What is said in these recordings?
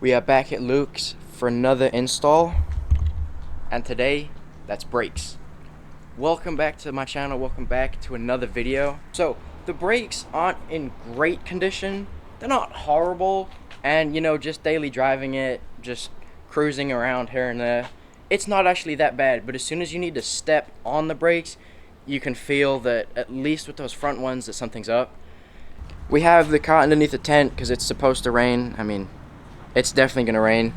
We are back at Luke's for another install, and today, that's brakes. Welcome back to my channel, welcome back to another video. So, the brakes aren't in great condition, they're not horrible, and just daily driving it, just cruising around here and there, it's not actually that bad, but as soon as you need to step on the brakes, you can feel that, at least with those front ones, that something's up. We have the car underneath the tent because it's supposed to rain. I mean, it's definitely gonna rain.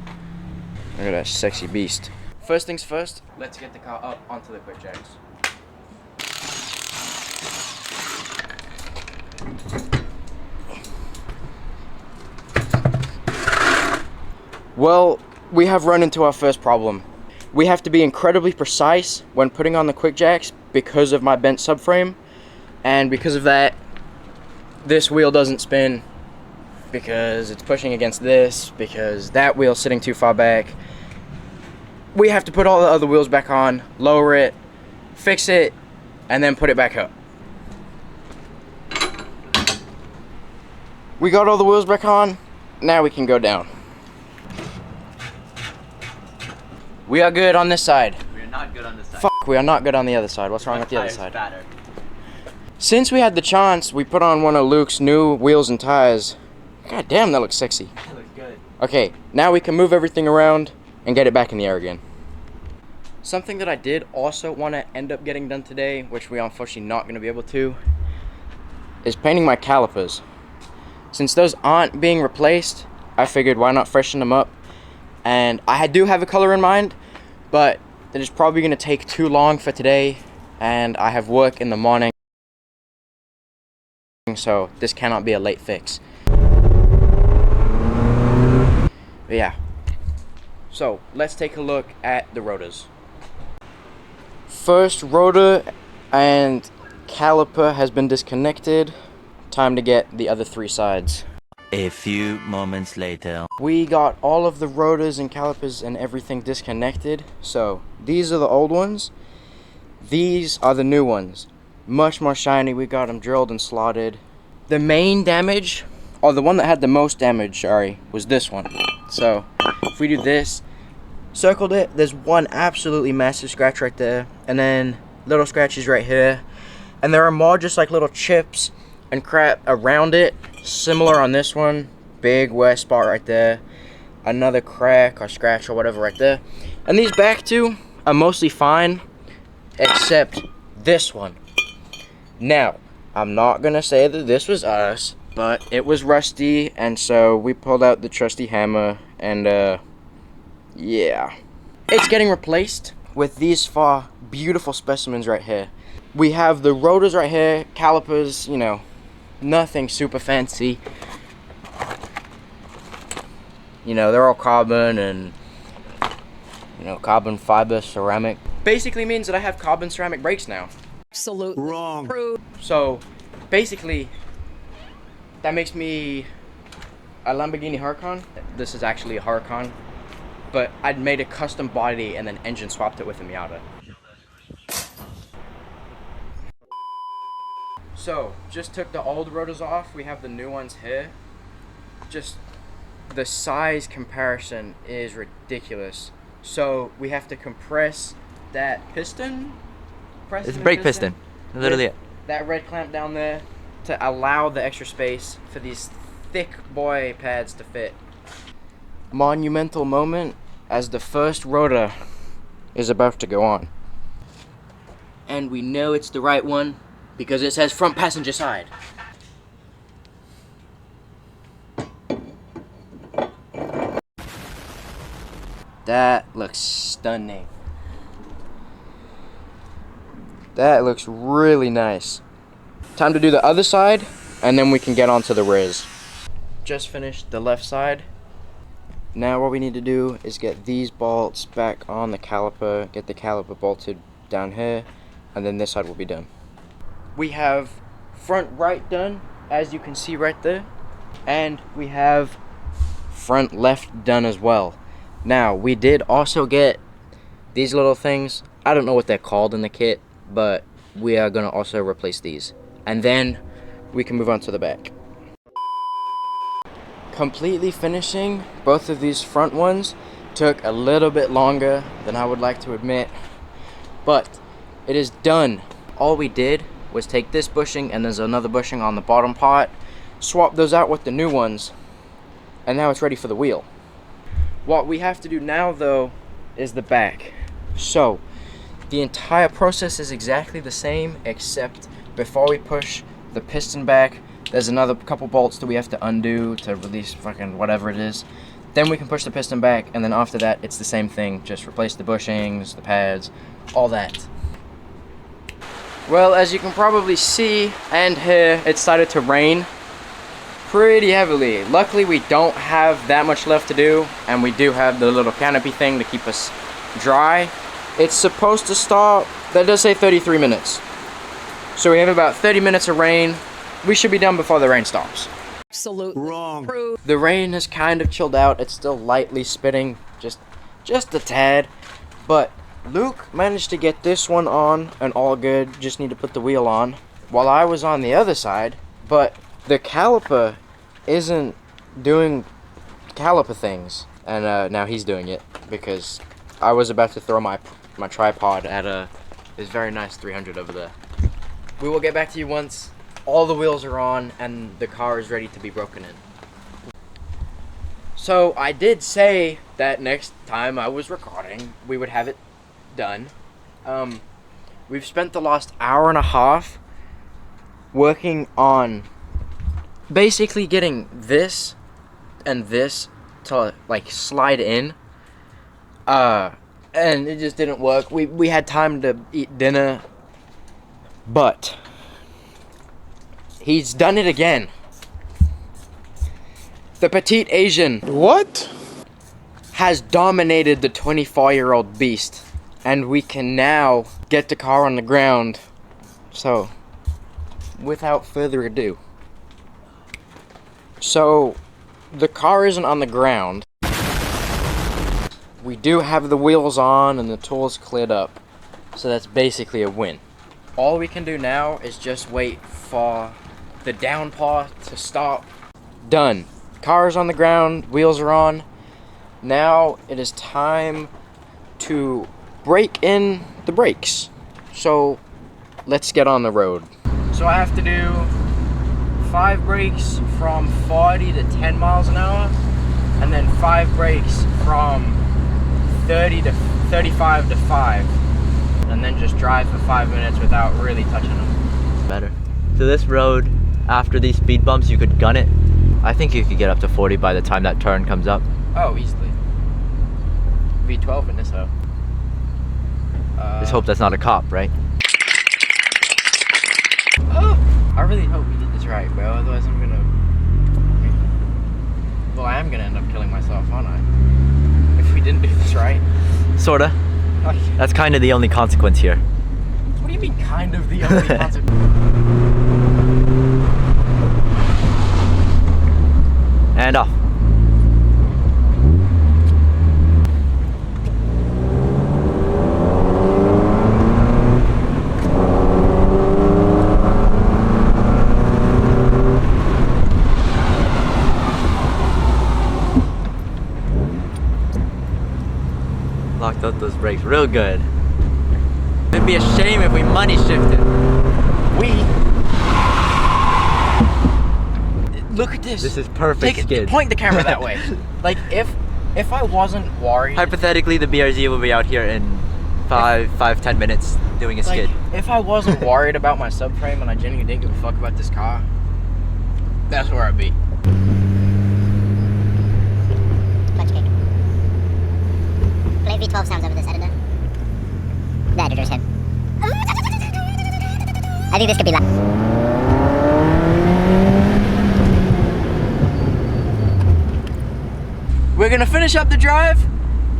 Look at that sexy beast. First things first, let's get the car up onto the quick jacks. Well, we have run into our first problem. We have to be incredibly precise when putting on the quick jacks because of my bent subframe, and because of that, this wheel doesn't spin because it's pushing against this, because that wheel's sitting too far back. We have to put all the other wheels back on, lower it, fix it, and then put it back up. We got all the wheels back on, now we can go down. We are good on this side. We are not good on this side. Fuck, we are not good on the other side. What's wrong with the other side? Better. Since we had the chance, we put on one of Luke's new wheels and tires. God damn, that looks sexy. That looks good. Okay, now we can move everything around and get it back in the air again. Something that I did also want to end up getting done today, which we are unfortunately not going to be able to, is painting my calipers. Since those aren't being replaced, I figured why not freshen them up. And I do have a color in mind, but that is probably going to take too long for today, and I have work in the morning, so this cannot be a late fix. But yeah, so let's take a look at the rotors. First rotor and caliper has been disconnected. Time to get the other three sides. A few moments later. We got all of the rotors and calipers and everything disconnected. So these are the old ones. These are the new ones. Much more shiny. We got them drilled and slotted. The main damage, or the one that had the most damage, sorry, was this one. So if we do this, circled it, there's one absolutely massive scratch right there, and then little scratches right here, and there are more just like little chips and crap around it. Similar on this one, big wet spot right there, another crack or scratch or whatever right there, and these back two are mostly fine except this one. Now, I'm not gonna say that this was us, but it was rusty, and so we pulled out the trusty hammer, and yeah, it's getting replaced with these four beautiful specimens right here. We have the rotors right here, calipers, nothing super fancy. They're all carbon and carbon fiber ceramic. Basically means that I have carbon ceramic brakes now. Absolutely Wrong. So basically that makes me a Lamborghini Huracan. This is actually a Huracan, but I'd made a custom body and then engine swapped it with a Miata. So, just took the old rotors off. We have the new ones here. Just the size comparison is ridiculous. So, we have to compress that piston. It's a brake piston. Literally it. That red clamp down there to allow the extra space for these thick boy pads to fit. Monumental moment as the first rotor is about to go on. And we know it's the right one because it says front passenger side. That looks stunning. That looks really nice. Time to do the other side, and then we can get onto the rears. Just finished the left side. Now what we need to do is get these bolts back on the caliper, get the caliper bolted down here, and then this side will be done. We have front right done, as you can see right there, and we have front left done as well. Now, we did also get these little things. I don't know what they're called in the kit, but we are going to also replace these. And then we can move on to the back. Completely finishing both of these front ones took a little bit longer than I would like to admit, but it is done. All we did was take this bushing, and there's another bushing on the bottom part, swap those out with the new ones, and now it's ready for the wheel. What we have to do now though is the back. So the entire process is exactly the same, except before we push the piston back, there's another couple bolts that we have to undo to release fucking whatever it is. Then we can push the piston back, and then after that it's the same thing, just replace the bushings, the pads, all that. Well, as you can probably see and hear, it started to rain pretty heavily. Luckily we don't have that much left to do, and we do have the little canopy thing to keep us dry. It's supposed to start, that does say 33 minutes. So we have about 30 minutes of rain. We should be done before the rain stops. Absolutely Wrong. The rain has kind of chilled out. It's still lightly spitting, just a tad. But Luke managed to get this one on and all good. Just need to put the wheel on. While I was on the other side, but the caliper isn't doing caliper things. And now he's doing it because I was about to throw my tripod at this very nice 300 over there. We will get back to you once all the wheels are on and the car is ready to be broken in. So I did say that next time I was recording, we would have it done. We've spent the last hour and a half working on basically getting this and this to like slide in. And it just didn't work. We had time to eat dinner, but he's done it again. The petite Asian. What? Has dominated the 24-year-old beast, and we can now get the car on the ground. So, without further ado. So, the car isn't on the ground. We do have the wheels on and the tools cleared up. So that's basically a win. All we can do now is just wait for the downpour to stop. Done. Car is on the ground, wheels are on. Now it is time to break in the brakes. So let's get on the road. So I have to do 5 brakes from 40 to 10 miles an hour, and then 5 brakes from 30 to 35 to 5, and then just drive for 5 minutes without really touching them. Better. So this road, after these speed bumps, you could gun it. I think you could get up to 40 by the time that turn comes up. Oh, easily. V12 in this though. Just hope that's not a cop, right? Oh! I really hope we did this right, bro. Otherwise I'm gonna... Well, I am gonna end up killing myself, aren't I? If we didn't do this right. Sorta. That's kind of the only consequence here. What do you mean, kind of the only consequence? And off. Locked up those brakes real good. It'd be a shame if we money shifted. Look at this. This is perfect skid. Point the camera that way. Like, if I wasn't worried... Hypothetically, the BRZ will be out here in 5-10 minutes doing a skid. If I wasn't worried about my subframe and I genuinely didn't give a fuck about this car, that's where I'd be. Play V12 sounds over this editor. The editor's hit. I think this could be loud. We're gonna finish up the drive,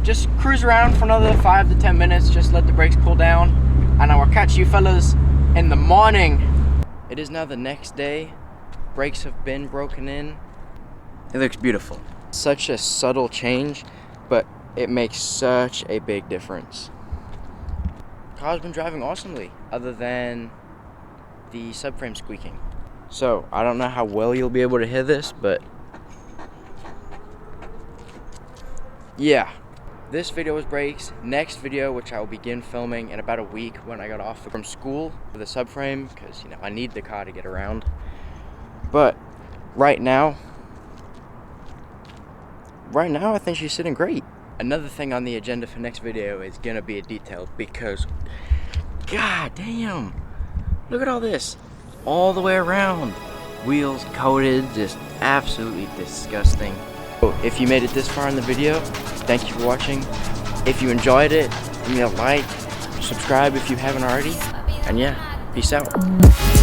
just cruise around for another 5 to 10 minutes, just let the brakes cool down, and I will catch you fellas in the morning. It is now the next day. Brakes have been broken in. It looks beautiful. Such a subtle change, but it makes such a big difference. Car's been driving awesomely, other than the subframe squeaking. So, I don't know how well you'll be able to hear this, but yeah. This video was brakes. Next video, which I will begin filming in about a week when I got off from school with a subframe, because, you know, I need the car to get around. But right now, I think she's sitting great. Another thing on the agenda for next video is gonna be a detail, because god damn, look at all this, all the way around, wheels coated, just absolutely disgusting. So if you made it this far in the video, thank you for watching. If you enjoyed it, give me a like, subscribe if you haven't already, and yeah, peace out.